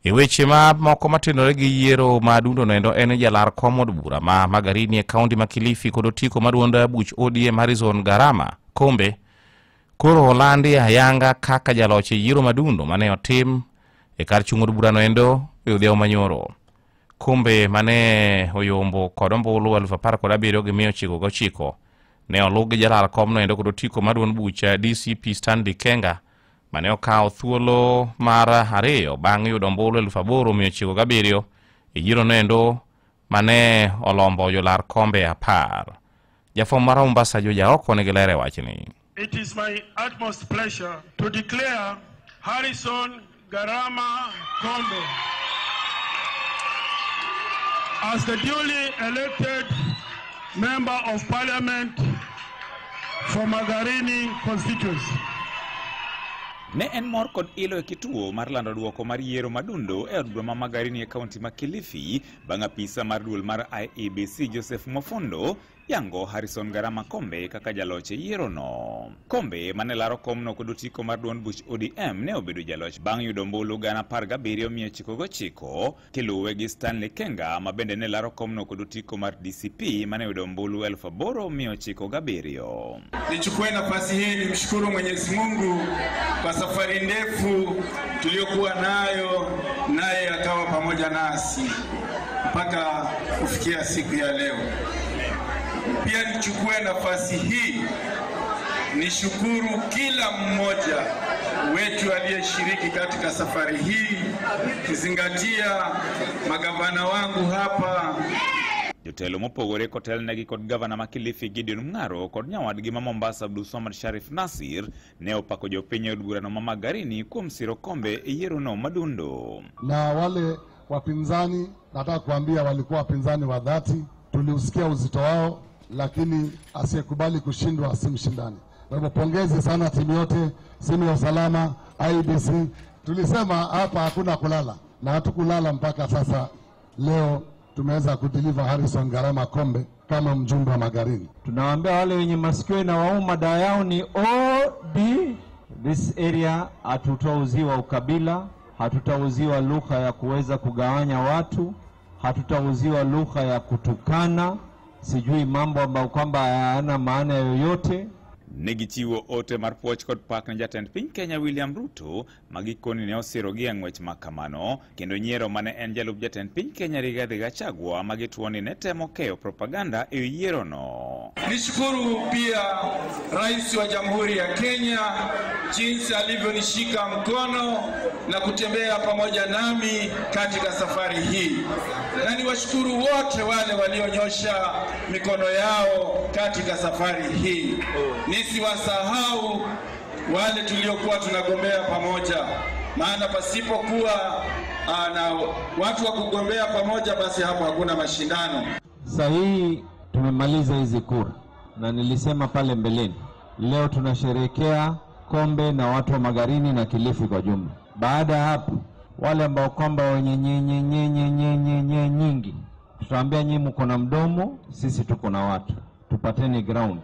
E weche ma moko matenore gi yiero madundo noendo en jalar kom od bura ma Magarini e kaunti ma Kilifi kod otiko maduonda buch ODM Harrison Garama Kombe koro olandi ayanga kaka jaloch e yiero madundo mane otim e kar chung' od bura noendo e odhiambo manyoro. Kombe mane oyombo kod ombulu 17,199 ne oluw gi jalar kom noendo kod otiko maduond bucha DCP Stanley Kenga mane okawo thuolo mar ariyo bang' yudo ombulu 8,997 e yiero noendo mane olombo jolar kombe 10. Jafwambo mar Mombasa Joja Oko ne gilere wachni. It is my utmost pleasure to declare Harrison Garama Kombe as the duly elected Member of Parliament for Magarini constituency. Ne en mor kod ilo e kituo mar lando duoko mar yiero madundo e od bura ma Magarini e kaunti ma Kilifi bang' apisa mar duol mar IEBC Joseph Mofondo yango Harrison Garama Kombe kaka jaloch e yiero no. Kombe mane laro komno kod otiko mar duond buch ODM ne obedo jaloch bang' yudo ombulu 17,999 kiluwe gi Stanley Kenga ma bende ne laro komno kod otiko mar DCP mane yudo ombulu 8,997. Nichukue nafasi hii nimshukuru Mwenyezi Mungu kwa safari ndefu tuliyokuwa nayo, naye akawa pamoja nasi mpaka kufikia siku ya leo. Pia nichukue nafasi hii nishukuru kila mmoja wetu aliyeshiriki katika safari hii, kizingatia magavana wangu hapa. Jotelo mopogore kotelnegi kod gavana ma Kilifi Gideon Mung'aro kod nyawadgi ma Mombasa Abdulswamad Sharif Nasir ne opako jopiny od burano ma Magarini kuom siro Kombe e yiero no madundo. Na wale wapinzani nataka kuambia walikuwa wapinzani wa dhati, tuliusikia uzito wao, lakini asiyekubali kushindwa asimshindani. Kwa hivyo pongezi sana timu yote, simu ya usalama, IEBC. Tulisema hapa hakuna kulala na hatukulala mpaka sasa. Leo tumeweza kudeliver Harrison Garama Kombe kama mjumbe wa Magarini. Tunawaambia wale wenye masikio na wauma dawa yao ni OD. This area hatutauziwa ukabila, hatutauziwa lugha ya kuweza kugawanya watu, hatutauziwa lugha ya kutukana, sijui mambo ambayo kwamba hayana maana yoyote. Negichiwo ote mar puoch kod pak ne jatend piny Kenya William Ruto magikoni ne osiro gi ang'wech makamano kendo nyiero mane en jalup jatend piny Kenya Rigathi Gachagua magituoni ne temo keyo propaganda e yiero no. Nishukuru pia Rais wa Jamhuri ya Kenya jinsi alivyonishika mkono na kutembea pamoja nami katika safari hii. Na niwashukuru wote wale walionyosha mikono yao katika safari hii. Nisiwasahau wale tuliokuwa tunagombea pamoja, maana pasipokuwa na watu wa kugombea pamoja basi hapo hakuna mashindano. Sasa hii tumemaliza hizi kura na nilisema pale mbeleni, leo tunasherehekea Kombe na watu wa Magarini na Kilifi kwa jumla. Baada ya hapo wale ambao kwamba wenye nyingi tutaambia nyinyi mko na mdomo, sisi tuko na watu, tupateni ground.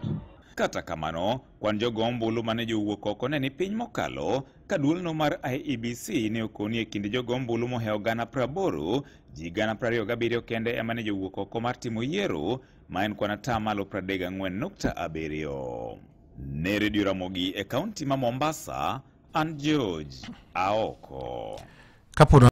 Kata kamano, kwan jogo ombulu mane jowuok oko ne ni piny mokalo, ka duolno mar IEBC ne okoni e kind jogo ombulu moheo 80,000, ji 27 kende ema ne jowuok oko mar timo yiero, ma en kwan atamalo 34.7. Ne Radio Ramogi e kaunti ma Mombasa, an George Aoko.